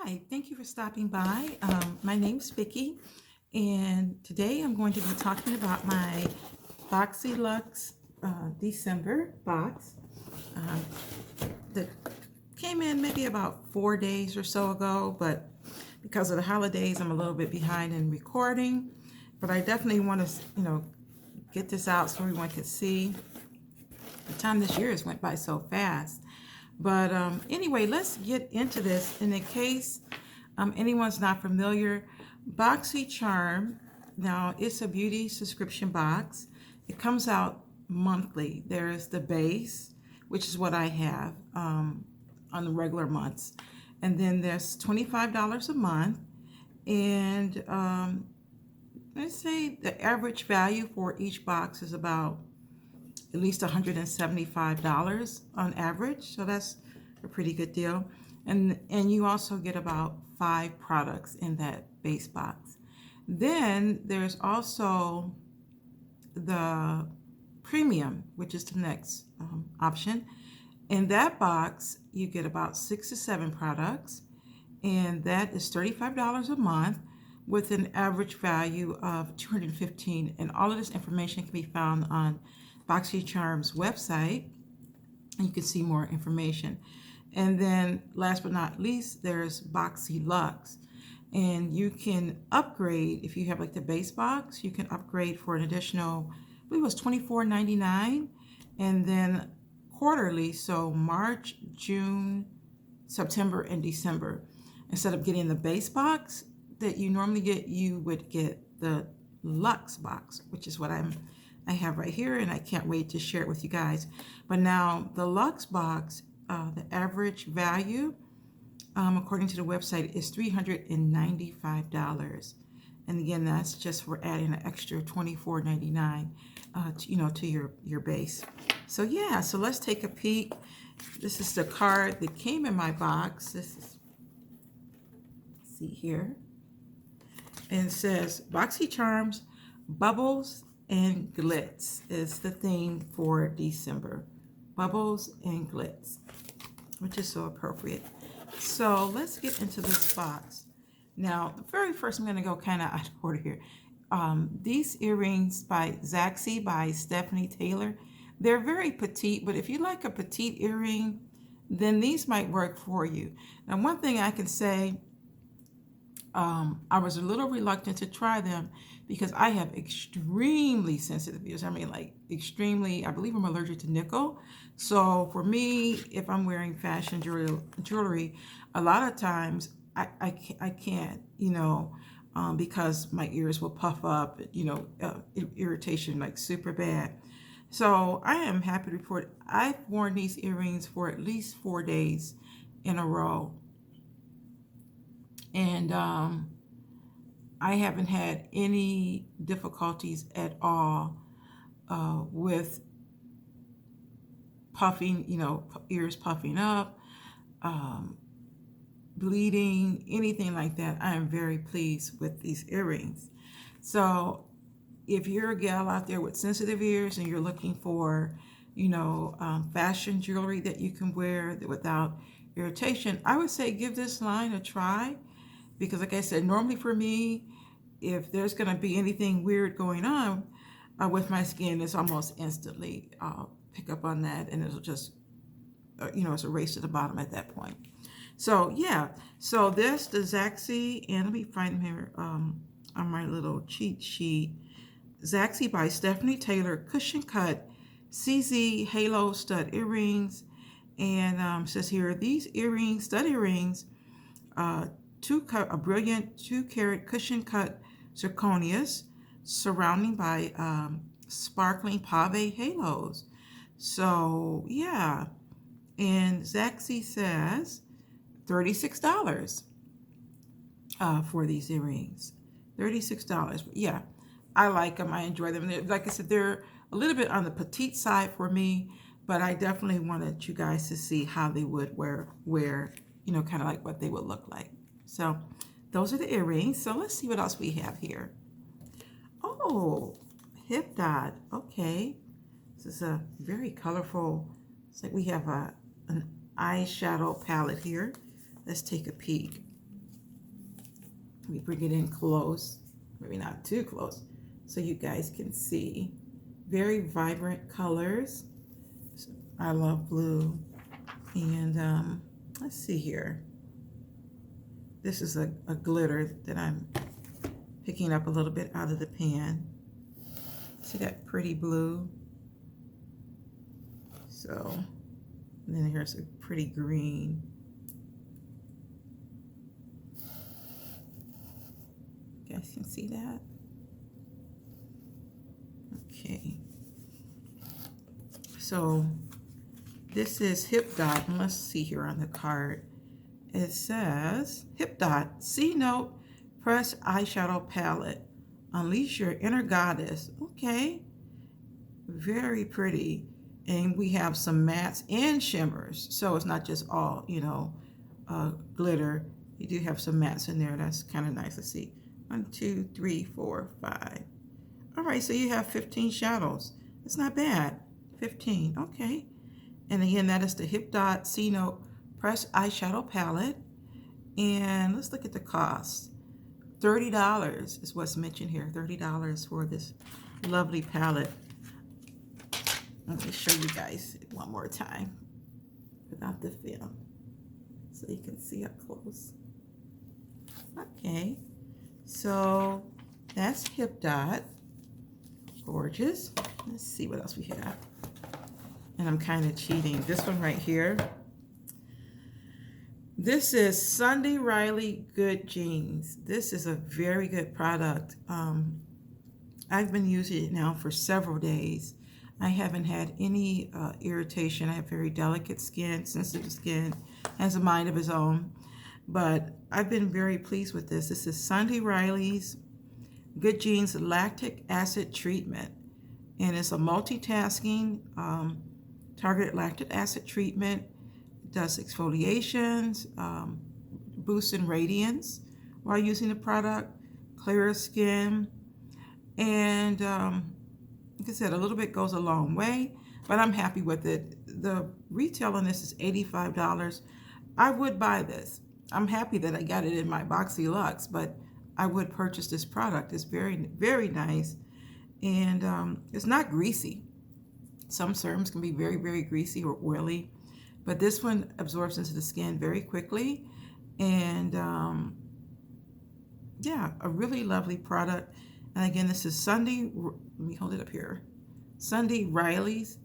Hi, thank you for stopping by. My name's Vicky, and today I'm going to be talking about my Boxy Luxe December box that came in maybe about 4 days or so ago, but because of the holidays, I'm a little bit behind in recording. But I definitely want to, get this out so everyone can see. The time this year has went by so fast. But anyway, let's get into this. In case anyone's not familiar, BoxyCharm, now it's a beauty subscription box. It comes out monthly. There's the base, which is what I have on the regular months. And then there's $25 a month. And let's say the average value for each box is about at least $175 on average, so that's a pretty good deal. And you also get about 5 products in that base box. Then there's also the premium, which is the next option. In that box, you get about 6 to 7 products, and that is $35 a month with an average value of $215. And all of this information can be found on BoxyCharm's website, and you can see more information. And then last but not least, there's Boxyluxe, and you can upgrade if you have like the base box. You can upgrade for an additional, I believe it was $24.99, and then quarterly, so March, June, September, and December. Instead of getting the base box that you normally get, you would get the Luxe box, which is what I have right here, and I can't wait to share it with you guys. But now the Luxe box, the average value, according to the website, is $395. And again, that's just for adding an extra $24.99, to your base. So yeah, so let's take a peek. This is the card that came in my box. This is, see here, and it says BoxyCharms Bubbles and Glitz is the theme for December. Bubbles and Glitz, which is so appropriate. So let's get into this box. Now, the very first, I'm going to go kind of out of order here. These earrings by Zaxy by Stephanie Taylor, they're very petite, but if you like a petite earring, then these might work for you. Now, one thing I can say, I was a little reluctant to try them because I have extremely sensitive ears. I mean, like extremely, I believe I'm allergic to nickel. So for me, if I'm wearing fashion jewelry, a lot of times I can't, because my ears will puff up, irritation like super bad. So I am happy to report I've worn these earrings for at least 4 days in a row. And I haven't had any difficulties at all with puffing, ears puffing up, bleeding, anything like that. I am very pleased with these earrings. So if you're a gal out there with sensitive ears and you're looking for, fashion jewelry that you can wear without irritation, I would say give this line a try. Because like I said, normally for me, if there's going to be anything weird going on with my skin, it's almost instantly pick up on that, and it'll just, it's a race to the bottom at that point. So yeah, so this, the Zaxy, and let me find them here on my little cheat sheet. Zaxy by Stephanie Taylor Cushion Cut CZ Halo Stud Earrings. And says here, these earrings, stud earrings, a brilliant 2-carat cushion cut zirconias surrounding by sparkling pave halos. So yeah, and Zaxy says $36 for these earrings. $36. But yeah, I like them. I enjoy them. Like I said, they're a little bit on the petite side for me, but I definitely wanted you guys to see how they would wear, kind of like what they would look like. So those are the earrings. So let's see what else we have here. Oh, hip dot. Okay. This is a very colorful, it's like we have an eyeshadow palette here. Let's take a peek. Let me bring it in close, maybe not too close, so you guys can see. Very vibrant colors. I love blue. And let's see here. This is a glitter that I'm picking up a little bit out of the pan. See that pretty blue? So, and then here's a pretty green. You guys can see that? Okay. So, this is Hip Dot, and let's see here on the card. It says, Hip Dot, C-Note Press Eyeshadow Palette. Unleash your inner goddess. Okay. Very pretty. And we have some mattes and shimmers. So it's not just all, you know, glitter. You do have some mattes in there. That's kind of nice to see. 1, 2, 3, 4, 5. All right, so you have 15 shadows. It's not bad. 15. Okay. And again, that is the Hip Dot C-Note Press Eyeshadow Palette. And let's look at the cost. $30 is what's mentioned here. $30 for this lovely palette. Let me show you guys one more time without the film so you can see up close. Okay, so that's Hip Dot. Gorgeous. Let's see what else we have. And I'm kind of cheating. This one right here. This is Sunday Riley Good Jeans. This is a very good product. I've been using it now for several days. I haven't had any irritation. I have very delicate skin, sensitive skin, has a mind of its own. But I've been very pleased with this. This is Sunday Riley's Good Jeans Lactic Acid Treatment. And it's a multitasking targeted lactic acid treatment. It does exfoliations, boosts in radiance while using the product, clearer skin, and like I said, a little bit goes a long way, but I'm happy with it. The retail on this is $85. I would buy this. I'm happy that I got it in my Boxy Luxe, but I would purchase this product. It's very, very nice, and it's not greasy. Some serums can be very, very greasy or oily, but this one absorbs into the skin very quickly, and yeah, a really lovely product. And again, this is Sunday, let me hold it up here. Sunday Riley's,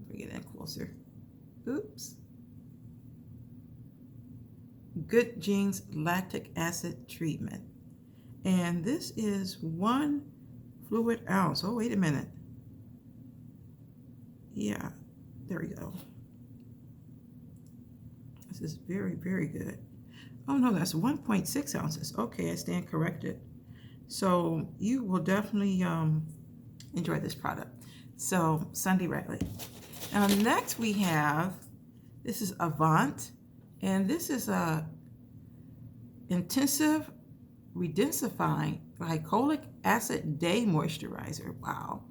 bring it in closer. Oops. Good Jeans Lactic Acid Treatment. And this is 1 fluid ounce. Oh, wait a minute. Yeah, there we go. This is very, very good. Oh no, that's 1.6 ounces. Okay, I stand corrected. So you will definitely enjoy this product. So Sunday Riley. Now next we have, this is Avant, and this is a intensive redensifying glycolic acid day moisturizer. Wow.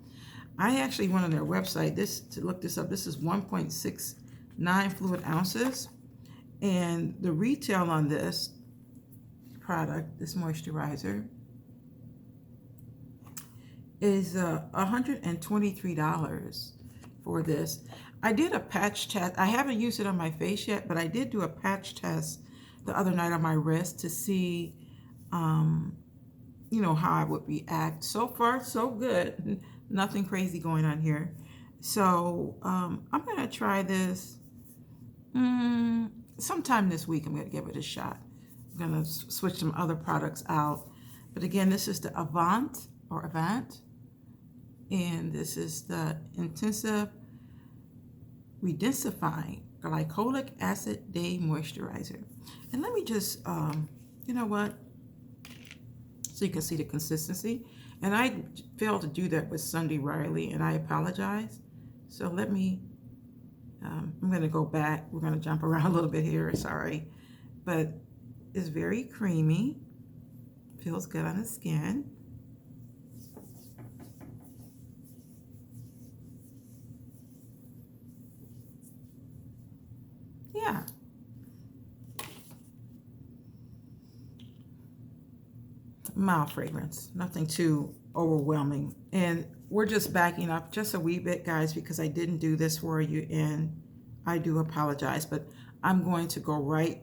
I actually went on their website to look this up. This is 1.69 fluid ounces, and the retail on this product, this moisturizer, is $123 for this. I did a patch test. I haven't used it on my face yet, but I did do a patch test the other night on my wrist to see, you know, how I would react. So far, so good. Nothing crazy going on here. So I'm going to try this sometime this week. I'm going to give it a shot. I'm going to switch some other products out. But again, this is the Avant, and this is the Intensive Redensifying Glycolic Acid Day Moisturizer. And let me just, you know what, so you can see the consistency. And I failed to do that with Sunday Riley, and I apologize. So let me, I'm going to go back. We're going to jump around a little bit here, sorry. But it's very creamy, feels good on the skin. Yeah. mild fragrance, nothing too overwhelming. And we're just backing up just a wee bit, guys, because I didn't do this for you, and I do apologize, but I'm going to go right,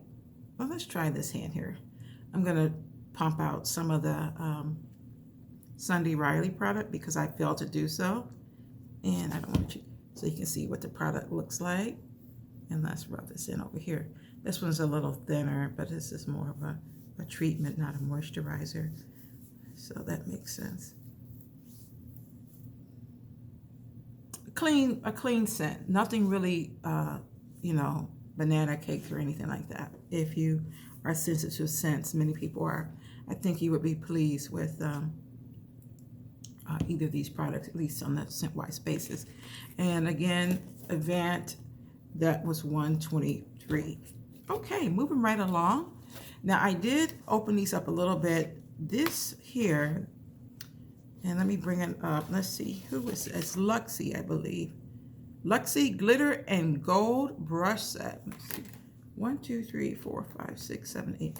well, let's try this hand here. I'm going to pump out some of the Sunday Riley product because I failed to do so, and I don't want you, so you can see what the product looks like. And let's rub this in over here. This one's a little thinner, but this is more of a treatment, not a moisturizer. So that makes sense. A clean scent. Nothing really, you know, banana cakes or anything like that. If you are sensitive to scents, many people are, I think you would be pleased with either of these products, at least on the scent-wise basis. And again, Avant, that was $123. Okay, moving right along. Now I did open these up a little bit. This here, and let me bring it up. Let's see, who is this? It's Luxe, I believe. Luxe Glitter and Gold Brush Set. Let's see. 1, 2, 3, 4, 5, 6, 7, 8.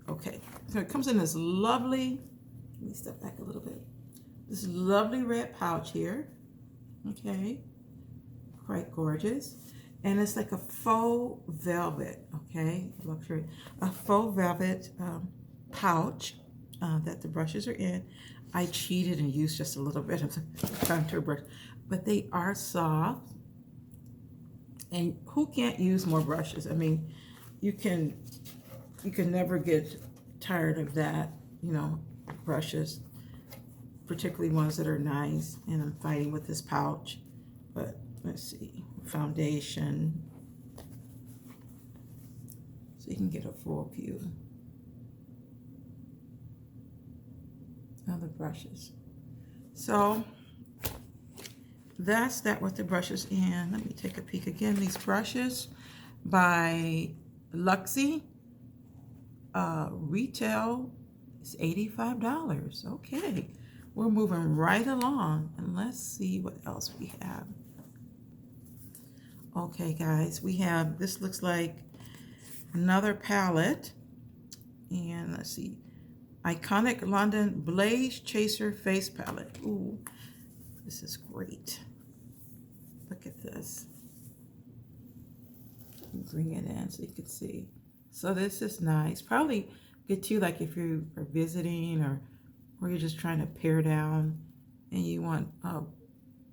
Okay, so it comes in this lovely, let me step back a little bit. This lovely red pouch here. Okay, quite gorgeous. And it's like a faux velvet, okay, luxury, a faux velvet pouch that the brushes are in. I cheated and used just a little bit of the contour brush, but they are soft. And who can't use more brushes? I mean, you can never get tired of that, you know, brushes, particularly ones that are nice. And I'm fighting with this pouch, but let's see, foundation, so you can get a full view of the brushes. So that's that with the brushes. And let me take a peek again. These brushes by Luxe, retail is $85. Okay, we're moving right along, and let's see what else we have. Okay, guys, we have, this looks like another palette, and let's see, Iconic London Blaze Chaser Face Palette. Ooh, this is great. Look at this. Bring it in so you can see. So this is nice. Probably good too, like if you are visiting or you're just trying to pare down and you want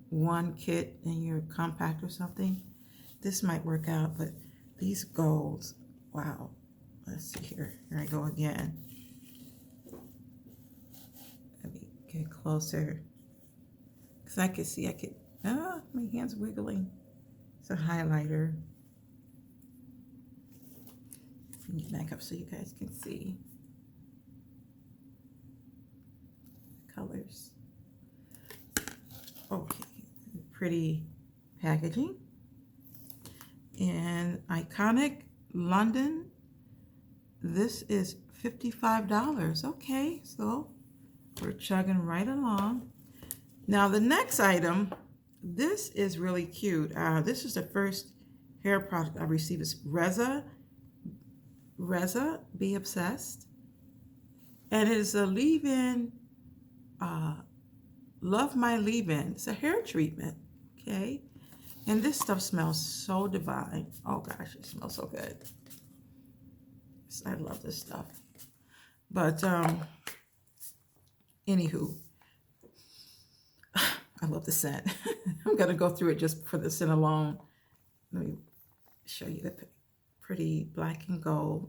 one kit in your compact or something. This might work out, but these golds, wow. Let's see here. Here I go again. Let me get closer. Because I can see, my hand's wiggling. It's a highlighter. Bring it back up so you guys can see the colors. Okay, pretty packaging. And Iconic London, this is $55. Okay, so we're chugging right along. Now the next item, this is really cute. This is the first hair product I received. It's Reza, Be Obsessed. And it is a leave-in, Love My Leave-In. It's a hair treatment, okay? And this stuff smells so divine. Oh gosh, it smells so good. I love this stuff. But anywho, I love the scent. I'm gonna go through it just for the scent alone. Let me show you the pretty black and gold,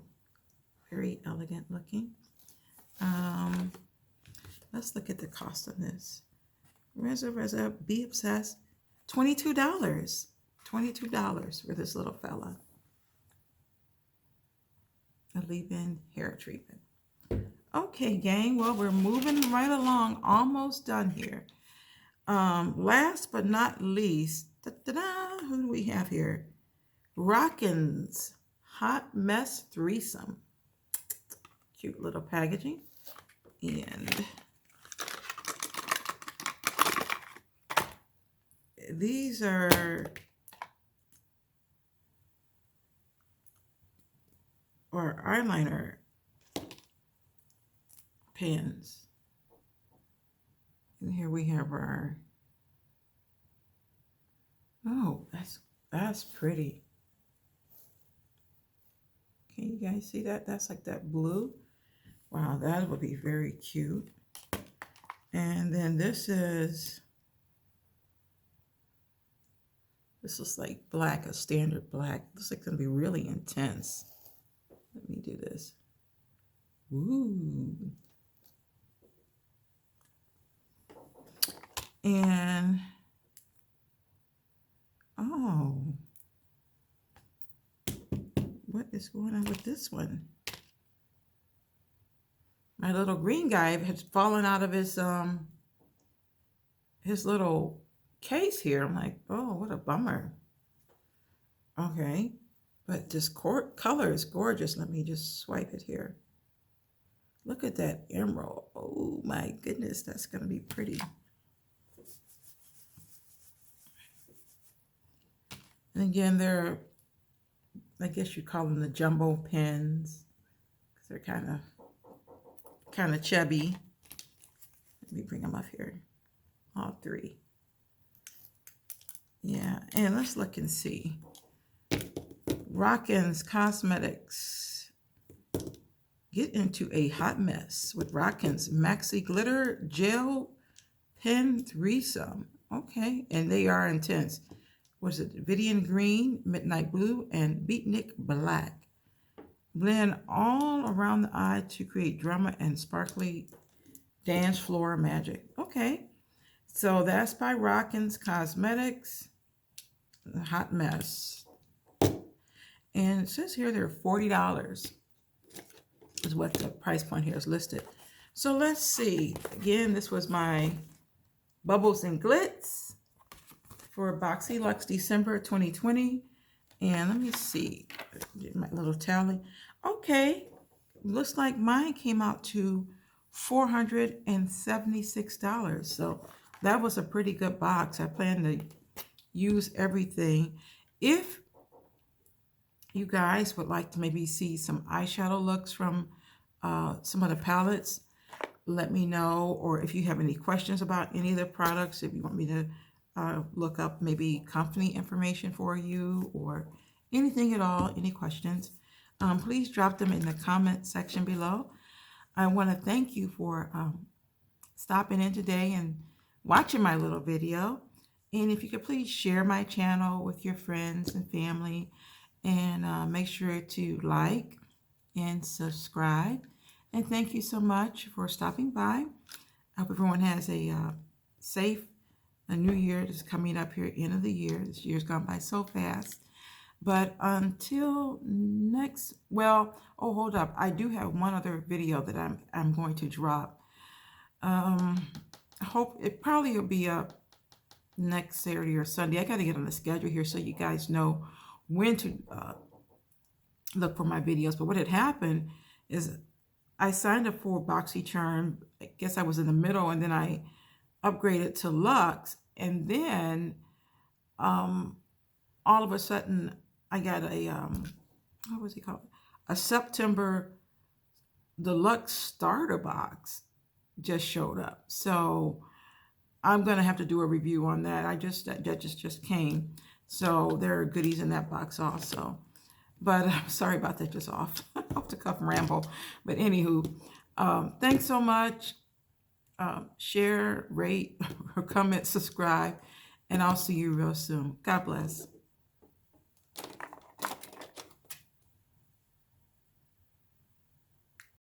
very elegant looking. Let's look at the cost of this. Reza, Be Obsessed. $22. $22 for this little fella. A leave-in hair treatment. Okay, gang. Well, we're moving right along. Almost done here. Last but not least, who do we have here? Rockin's Hot Mess Threesome. Cute little packaging. And these are, or eyeliner pens. And here we have our, oh, that's pretty. Can you guys see that? That's like that blue. Wow, that would be very cute. And then this is like black, a standard black. Looks like it's gonna be really intense. Let me do this. Ooh. And oh, what is going on with this one? My little green guy has fallen out of his little case here. I'm like, oh, what a bummer. Okay, but this color is gorgeous. Let me just swipe it here. Look at that emerald. Oh my goodness, that's gonna be pretty. And again, they're, I guess you call them the jumbo pens, because they're kind of chubby. Let me bring them up here. All three. Yeah, and let's look and see. Rockin Cosmetics. Get into a hot mess with Rockin's Maxi Glitter Gel Pen Threesome. Okay, and they are intense. Was it Vivian Green, Midnight Blue, and Beatnik Black? Blend all around the eye to create drama and sparkly dance floor magic. Okay, so that's by Rockin Cosmetics. Hot mess. And it says here they're $40 is what the price point here is listed. So let's see. Again, this was my Bubbles and Glitz for Boxy Luxe December 2020. And let me see, my little tally. Okay, looks like mine came out to $476. So that was a pretty good box. I plan to use everything. If you guys would like to maybe see some eyeshadow looks from some of the palettes, let me know. Or if you have any questions about any of the products, if you want me to look up maybe company information for you or anything at all, any questions, please drop them in the comment section below. I want to thank you for stopping in today and watching my little video. And if you could please share my channel with your friends and family, and make sure to like and subscribe. And thank you so much for stopping by. I hope everyone has a safe new year that's coming up here, end of the year. This year's gone by so fast. But until next, well, oh, hold up. I do have one other video that I'm going to drop. I hope it probably will be up next Saturday or Sunday. I got to get on the schedule here so you guys know when to look for my videos. But what had happened is I signed up for BoxyCharm. I guess I was in the middle, and then I upgraded to Luxe, and then all of a sudden I got a what was it called? A September Deluxe starter box just showed up. So I'm gonna have to do a review on that. That just came. So there are goodies in that box also. But I'm sorry about that, just off the cuff ramble. But anywho, thanks so much. Share, rate, or comment, subscribe, and I'll see you real soon. God bless.